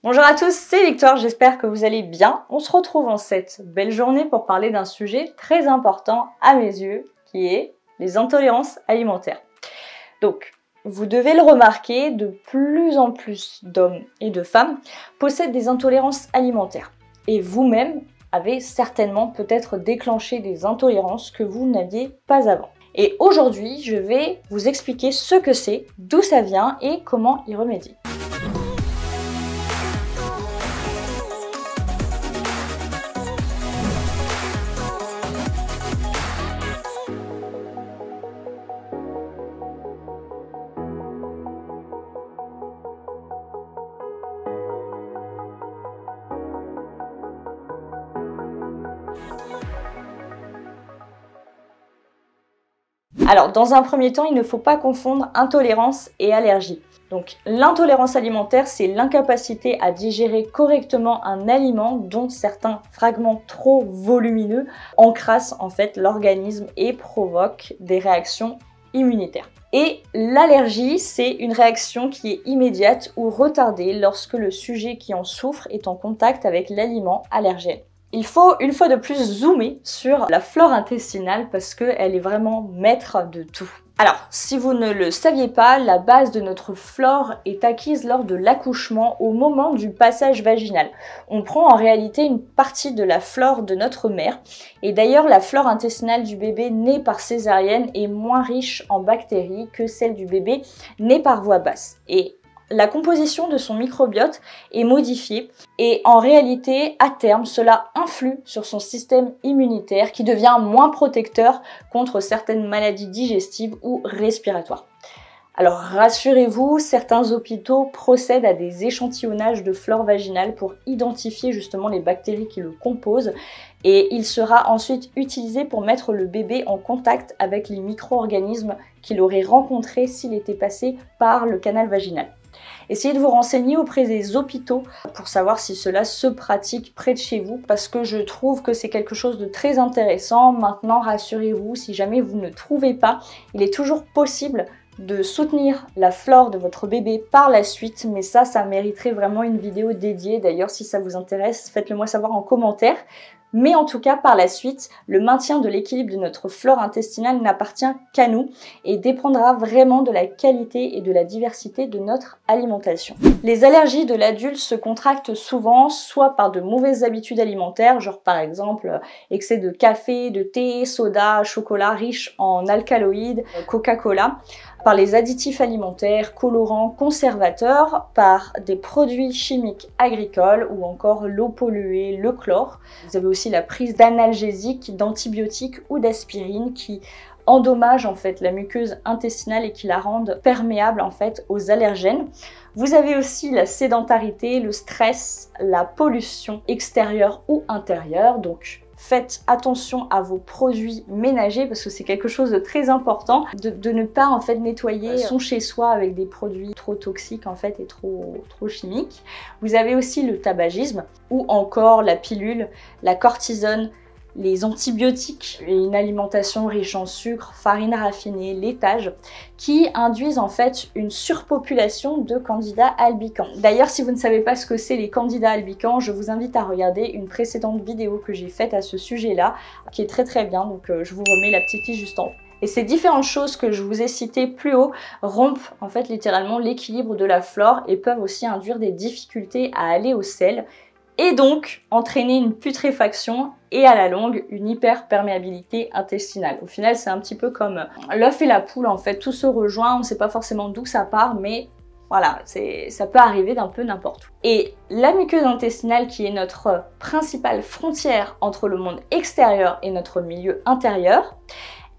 Bonjour à tous, c'est Victoire, j'espère que vous allez bien. On se retrouve en cette belle journée pour parler d'un sujet très important à mes yeux, qui est les intolérances alimentaires. Donc, vous devez le remarquer, de plus en plus d'hommes et de femmes possèdent des intolérances alimentaires. Et vous-même avez certainement peut-être déclenché des intolérances que vous n'aviez pas avant. Et aujourd'hui, je vais vous expliquer ce que c'est, d'où ça vient et comment y remédier. Alors, dans un premier temps, il ne faut pas confondre intolérance et allergie. Donc, l'intolérance alimentaire, c'est l'incapacité à digérer correctement un aliment dont certains fragments trop volumineux encrassent en fait l'organisme et provoquent des réactions immunitaires. Et l'allergie, c'est une réaction qui est immédiate ou retardée lorsque le sujet qui en souffre est en contact avec l'aliment allergène. Il faut une fois de plus zoomer sur la flore intestinale parce qu'elle est vraiment maître de tout. Alors, si vous ne le saviez pas, la base de notre flore est acquise lors de l'accouchement au moment du passage vaginal. On prend en réalité une partie de la flore de notre mère et d'ailleurs la flore intestinale du bébé né par césarienne est moins riche en bactéries que celle du bébé né par voie basse. Et la composition de son microbiote est modifiée et en réalité, à terme, cela influe sur son système immunitaire qui devient moins protecteur contre certaines maladies digestives ou respiratoires. Alors rassurez-vous, certains hôpitaux procèdent à des échantillonnages de flore vaginale pour identifier justement les bactéries qui le composent et il sera ensuite utilisé pour mettre le bébé en contact avec les micro-organismes qu'il aurait rencontrés s'il était passé par le canal vaginal. Essayez de vous renseigner auprès des hôpitaux pour savoir si cela se pratique près de chez vous parce que je trouve que c'est quelque chose de très intéressant. Maintenant, rassurez-vous, si jamais vous ne trouvez pas, il est toujours possible de soutenir la flore de votre bébé par la suite, mais ça mériterait vraiment une vidéo dédiée. D'ailleurs, si ça vous intéresse, faites-le moi savoir en commentaire. Mais en tout cas, par la suite, le maintien de l'équilibre de notre flore intestinale n'appartient qu'à nous et dépendra vraiment de la qualité et de la diversité de notre alimentation. Les allergies de l'adulte se contractent souvent soit par de mauvaises habitudes alimentaires, genre par exemple excès de café, de thé, soda, chocolat riche en alcaloïdes, Coca-Cola, par les additifs alimentaires, colorants, conservateurs, par des produits chimiques agricoles ou encore l'eau polluée, le chlore. Vous avez aussi la prise d'analgésiques, d'antibiotiques ou d'aspirine qui endommagent en fait la muqueuse intestinale et qui la rendent perméable en fait aux allergènes. Vous avez aussi la sédentarité, le stress, la pollution extérieure ou intérieure, donc faites attention à vos produits ménagers parce que c'est quelque chose de très important de ne pas en fait nettoyer son chez-soi avec des produits trop toxiques en fait et trop chimiques. Vous avez aussi le tabagisme ou encore la pilule, la cortisone, les antibiotiques et une alimentation riche en sucre, farine raffinée, laitage qui induisent en fait une surpopulation de candidats albicans. D'ailleurs, si vous ne savez pas ce que c'est les candidats albicans, je vous invite à regarder une précédente vidéo que j'ai faite à ce sujet-là qui est très bien, donc je vous remets la petite fiche juste en haut. Et ces différentes choses que je vous ai citées plus haut rompent en fait littéralement l'équilibre de la flore et peuvent aussi induire des difficultés à aller au sel et donc entraîner une putréfaction et à la longue une hyperperméabilité intestinale. Au final, c'est un petit peu comme l'œuf et la poule en fait, tout se rejoint, on ne sait pas forcément d'où ça part, mais voilà, ça peut arriver d'un peu n'importe où. Et la muqueuse intestinale qui est notre principale frontière entre le monde extérieur et notre milieu intérieur,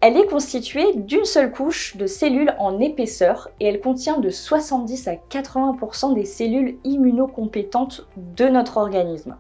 elle est constituée d'une seule couche de cellules en épaisseur et elle contient de 70 à 80% des cellules immunocompétentes de notre organisme.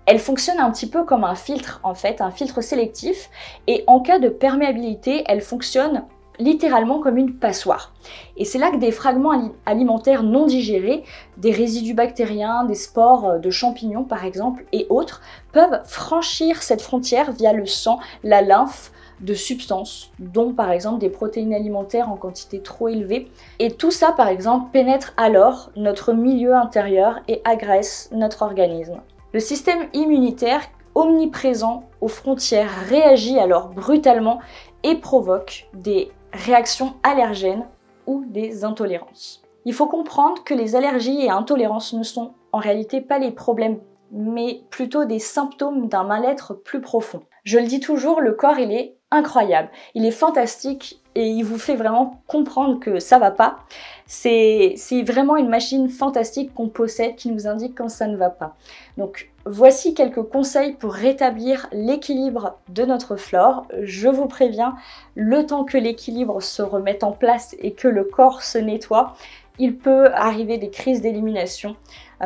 Elle fonctionne un petit peu comme un filtre en fait, un filtre sélectif et en cas de perméabilité, elle fonctionne littéralement comme une passoire. Et c'est là que des fragments alimentaires non digérés, des résidus bactériens, des spores de champignons par exemple et autres, peuvent franchir cette frontière via le sang, la lymphe, de substances, dont par exemple des protéines alimentaires en quantité trop élevée. Et tout ça par exemple pénètre alors notre milieu intérieur et agresse notre organisme. Le système immunitaire, omniprésent aux frontières, réagit alors brutalement et provoque des réactions allergènes ou des intolérances. Il faut comprendre que les allergies et intolérances ne sont en réalité pas les problèmes, mais plutôt des symptômes d'un mal-être plus profond. Je le dis toujours, le corps il est incroyable, il est fantastique et il vous fait vraiment comprendre que ça va pas. C'est vraiment une machine fantastique qu'on possède qui nous indique quand ça ne va pas. Donc voici quelques conseils pour rétablir l'équilibre de notre flore. Je vous préviens, le temps que l'équilibre se remette en place et que le corps se nettoie, il peut arriver des crises d'élimination.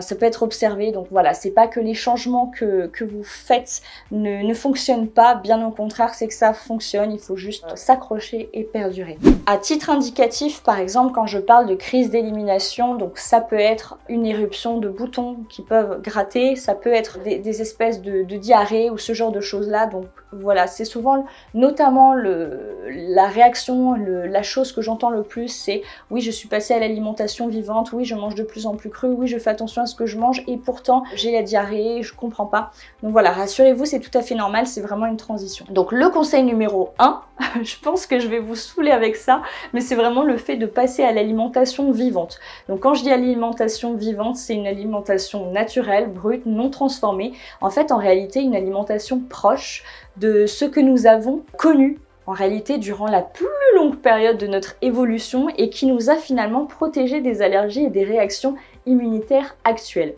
Ça peut être observé, donc voilà, c'est pas que les changements que vous faites ne fonctionnent pas, bien au contraire, c'est que ça fonctionne, il faut juste s'accrocher et perdurer. À titre indicatif, par exemple, quand je parle de crise d'élimination, donc ça peut être une éruption de boutons qui peuvent gratter, ça peut être des espèces de diarrhée ou ce genre de choses-là, donc voilà, c'est souvent notamment la réaction, la chose que j'entends le plus, c'est oui, je suis passée à l'alimentation vivante, oui, je mange de plus en plus cru, oui, je fais attention à ce que je mange et pourtant j'ai la diarrhée, je comprends pas. Donc voilà, rassurez-vous, c'est tout à fait normal, c'est vraiment une transition. Donc le conseil numéro 1, je pense que je vais vous saouler avec ça, mais c'est vraiment le fait de passer à l'alimentation vivante. Donc quand je dis alimentation vivante, c'est une alimentation naturelle, brute, non transformée. En fait, en réalité, une alimentation proche de ce que nous avons connu en réalité durant la plus longue période de notre évolution et qui nous a finalement protégés des allergies et des réactions immunitaires actuelles.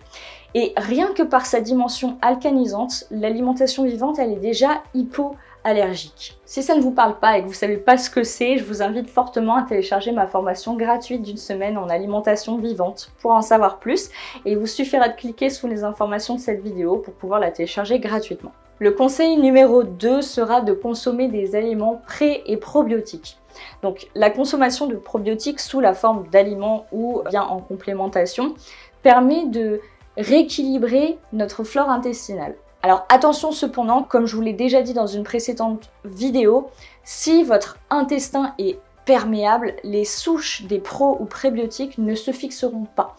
Et rien que par sa dimension alcanisante, l'alimentation vivante, elle est déjà hypoallergique. Si ça ne vous parle pas et que vous ne savez pas ce que c'est, je vous invite fortement à télécharger ma formation gratuite d'une semaine en alimentation vivante pour en savoir plus. Et il vous suffira de cliquer sous les informations de cette vidéo pour pouvoir la télécharger gratuitement. Le conseil numéro 2 sera de consommer des aliments pré- et probiotiques. Donc la consommation de probiotiques sous la forme d'aliments ou bien en complémentation permet de rééquilibrer notre flore intestinale. Alors attention cependant, comme je vous l'ai déjà dit dans une précédente vidéo, si votre intestin est perméable, les souches des pro- ou prébiotiques ne se fixeront pas.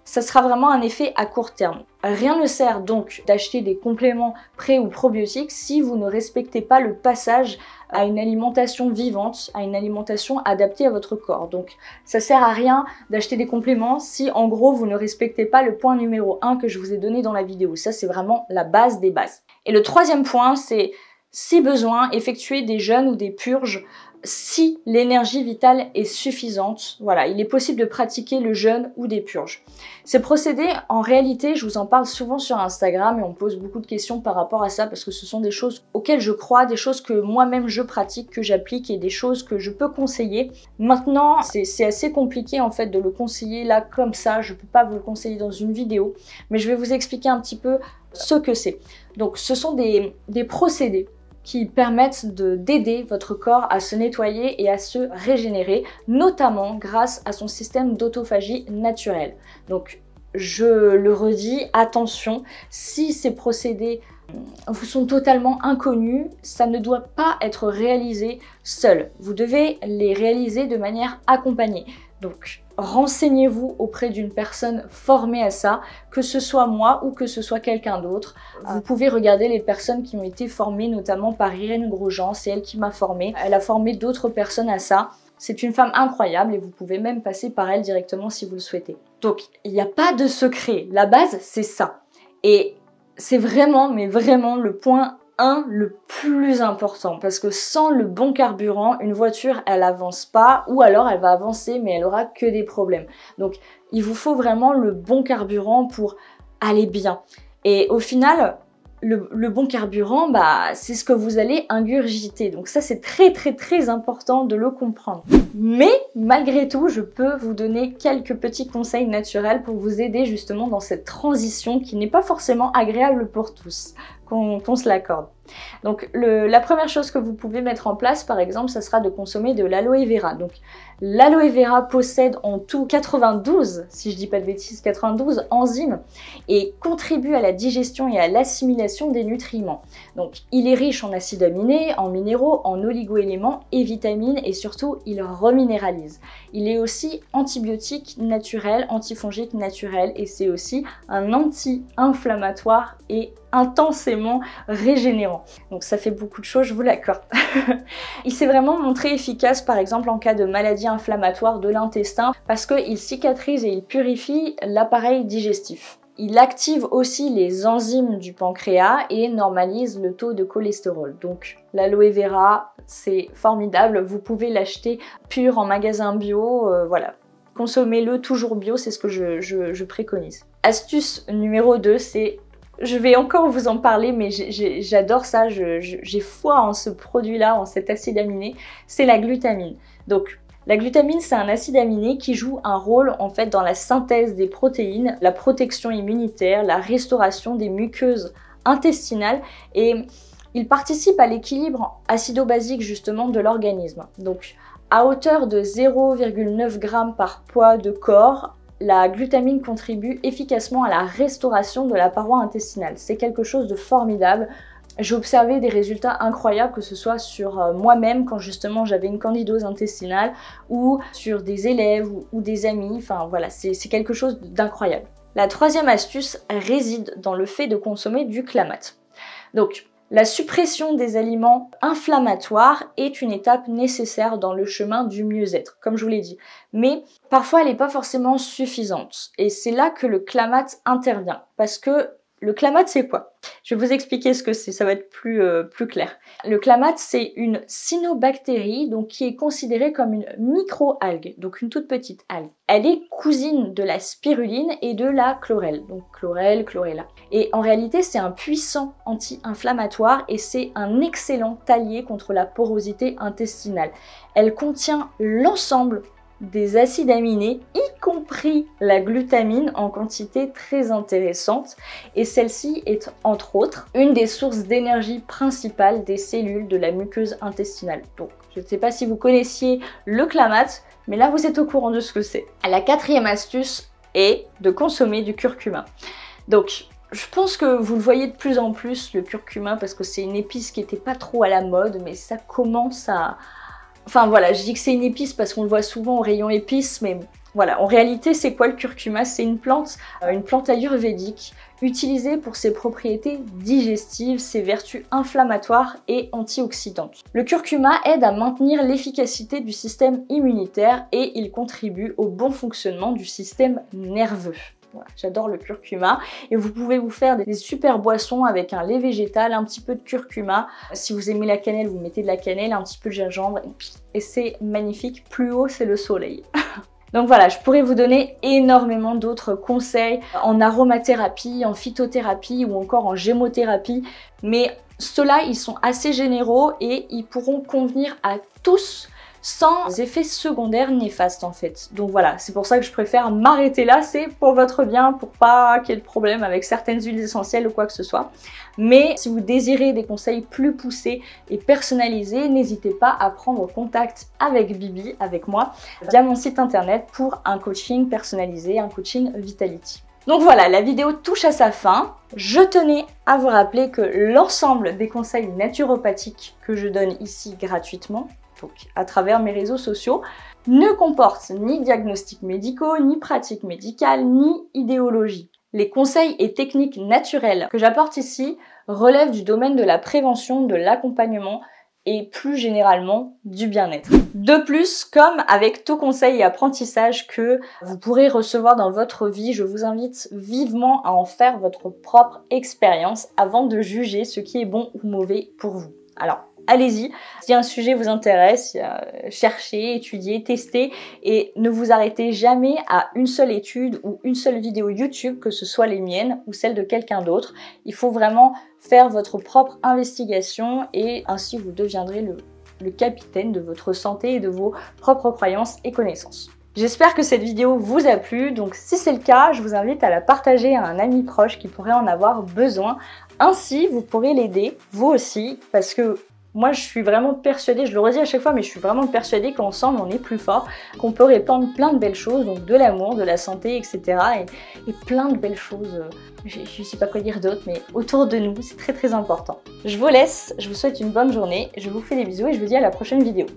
Ça sera vraiment un effet à court terme. Rien ne sert donc d'acheter des compléments pré- ou probiotiques si vous ne respectez pas le passage à une alimentation vivante, à une alimentation adaptée à votre corps. Donc ça sert à rien d'acheter des compléments si en gros vous ne respectez pas le point numéro 1 que je vous ai donné dans la vidéo. Ça c'est vraiment la base des bases. Et le troisième point, c'est si besoin, effectuer des jeûnes ou des purges si l'énergie vitale est suffisante. Voilà, il est possible de pratiquer le jeûne ou des purges. Ces procédés, en réalité, je vous en parle souvent sur Instagram et on me pose beaucoup de questions par rapport à ça parce que ce sont des choses auxquelles je crois, des choses que moi-même je pratique, que j'applique et des choses que je peux conseiller. Maintenant, c'est assez compliqué en fait de le conseiller là comme ça, je peux pas vous le conseiller dans une vidéo, mais je vais vous expliquer un petit peu ce que c'est. Donc ce sont des procédés qui permettent d'aider votre corps à se nettoyer et à se régénérer, notamment grâce à son système d'autophagie naturelle. Donc, je le redis, attention, si ces procédés vous sont totalement inconnus, ça ne doit pas être réalisé seul. Vous devez les réaliser de manière accompagnée. Donc, renseignez-vous auprès d'une personne formée à ça, que ce soit moi ou que ce soit quelqu'un d'autre. Vous pouvez regarder les personnes qui ont été formées, notamment par Irène Grosjean, c'est elle qui m'a formée. Elle a formé d'autres personnes à ça. C'est une femme incroyable et vous pouvez même passer par elle directement si vous le souhaitez. Donc, il n'y a pas de secret. La base, c'est ça. Et c'est vraiment, mais vraiment le point 1 le plus important parce que sans le bon carburant, une voiture elle avance pas ou alors elle va avancer mais elle aura que des problèmes. Donc il vous faut vraiment le bon carburant pour aller bien. Et au final, le bon carburant, c'est ce que vous allez ingurgiter. Donc ça, c'est très important de le comprendre. Mais malgré tout, je peux vous donner quelques petits conseils naturels pour vous aider justement dans cette transition qui n'est pas forcément agréable pour tous. qu'on se l'accorde. Donc la première chose que vous pouvez mettre en place, par exemple, ça sera de consommer de l'aloe vera. Donc l'aloe vera possède en tout 92, si je dis pas de bêtises, 92 enzymes et contribue à la digestion et à l'assimilation des nutriments. Donc il est riche en acides aminés, en minéraux, en oligo-éléments et vitamines et surtout il reminéralise. Il est aussi antibiotique naturel, antifongique naturel et c'est aussi un anti-inflammatoire et intensément régénérant. Donc ça fait beaucoup de choses, je vous l'accorde. Il s'est vraiment montré efficace par exemple en cas de maladie inflammatoire de l'intestin parce qu'il cicatrise et il purifie l'appareil digestif. Il active aussi les enzymes du pancréas et normalise le taux de cholestérol. Donc l'aloe vera, c'est formidable, vous pouvez l'acheter pur en magasin bio, voilà. Consommez-le toujours bio, c'est ce que je préconise. Astuce numéro 2, c'est... Je vais encore vous en parler, mais j'adore ça, j'ai foi en ce produit-là, en cet acide aminé, c'est la glutamine. Donc, la glutamine, c'est un acide aminé qui joue un rôle en fait dans la synthèse des protéines, la protection immunitaire, la restauration des muqueuses intestinales et il participe à l'équilibre acido-basique justement de l'organisme. Donc, à hauteur de 0,9 g par poids de corps, la glutamine contribue efficacement à la restauration de la paroi intestinale. C'est quelque chose de formidable. J'ai observé des résultats incroyables, que ce soit sur moi-même quand justement j'avais une candidose intestinale ou sur des élèves ou des amis. Enfin voilà, c'est quelque chose d'incroyable. La troisième astuce réside dans le fait de consommer du Clamat. Donc, la suppression des aliments inflammatoires est une étape nécessaire dans le chemin du mieux-être, comme je vous l'ai dit. Mais parfois, elle n'est pas forcément suffisante. Et c'est là que le Clamat intervient. Parce que le Clamat, c'est quoi? Je vais vous expliquer ce que c'est, ça va être plus clair. Le Clamat, c'est une cyanobactérie donc, qui est considérée comme une micro-algue, donc une toute petite algue. Elle est cousine de la spiruline et de la chlorelle, donc chlorelle, chlorella. Et en réalité, c'est un puissant anti-inflammatoire et c'est un excellent allié contre la porosité intestinale. Elle contient l'ensemble des acides aminés, y compris la glutamine en quantité très intéressante et celle-ci est entre autres une des sources d'énergie principales des cellules de la muqueuse intestinale. Donc je ne sais pas si vous connaissiez le Clamat, mais là vous êtes au courant de ce que c'est. La quatrième astuce est de consommer du curcuma. Donc je pense que vous le voyez de plus en plus le curcuma parce que c'est une épice qui n'était pas trop à la mode mais ça commence à... Enfin voilà, je dis que c'est une épice parce qu'on le voit souvent au rayon épices, mais voilà, en réalité c'est quoi le curcuma? C'est une plante ayurvédique utilisée pour ses propriétés digestives, ses vertus inflammatoires et antioxydantes. Le curcuma aide à maintenir l'efficacité du système immunitaire et il contribue au bon fonctionnement du système nerveux. Voilà, j'adore le curcuma et vous pouvez vous faire des super boissons avec un lait végétal, un petit peu de curcuma. Si vous aimez la cannelle, vous mettez de la cannelle, un petit peu de gingembre et c'est magnifique. Plus haut, c'est le soleil. Donc voilà, je pourrais vous donner énormément d'autres conseils en aromathérapie, en phytothérapie ou encore en gémothérapie. Mais ceux-là, ils sont assez généraux et ils pourront convenir à tous sans effets secondaires néfastes en fait. Donc voilà, c'est pour ça que je préfère m'arrêter là, c'est pour votre bien, pour pas qu'il y ait de problème avec certaines huiles essentielles ou quoi que ce soit. Mais si vous désirez des conseils plus poussés et personnalisés, n'hésitez pas à prendre contact avec Bibi, avec moi, via mon site internet pour un coaching personnalisé, un coaching Vitality. Donc voilà, la vidéo touche à sa fin. Je tenais à vous rappeler que l'ensemble des conseils naturopathiques que je donne ici gratuitement, donc à travers mes réseaux sociaux, ne comportent ni diagnostics médicaux, ni pratiques médicales, ni idéologie. Les conseils et techniques naturelles que j'apporte ici relèvent du domaine de la prévention, de l'accompagnement et plus généralement du bien-être. De plus, comme avec tout conseil et apprentissage que vous pourrez recevoir dans votre vie, je vous invite vivement à en faire votre propre expérience avant de juger ce qui est bon ou mauvais pour vous. Alors, allez-y, si un sujet vous intéresse, cherchez, étudiez, testez et ne vous arrêtez jamais à une seule étude ou une seule vidéo YouTube, que ce soit les miennes ou celles de quelqu'un d'autre. Il faut vraiment faire votre propre investigation et ainsi vous deviendrez le capitaine de votre santé et de vos propres croyances et connaissances. J'espère que cette vidéo vous a plu, donc si c'est le cas, je vous invite à la partager à un ami proche qui pourrait en avoir besoin. Ainsi, vous pourrez l'aider, vous aussi, parce que moi je suis vraiment persuadée, je le redis à chaque fois, mais je suis vraiment persuadée qu'ensemble on est plus fort, qu'on peut répandre plein de belles choses, donc de l'amour, de la santé, etc. Et plein de belles choses, je ne sais pas quoi dire d'autre, mais autour de nous, c'est très important. Je vous laisse, je vous souhaite une bonne journée, je vous fais des bisous et je vous dis à la prochaine vidéo.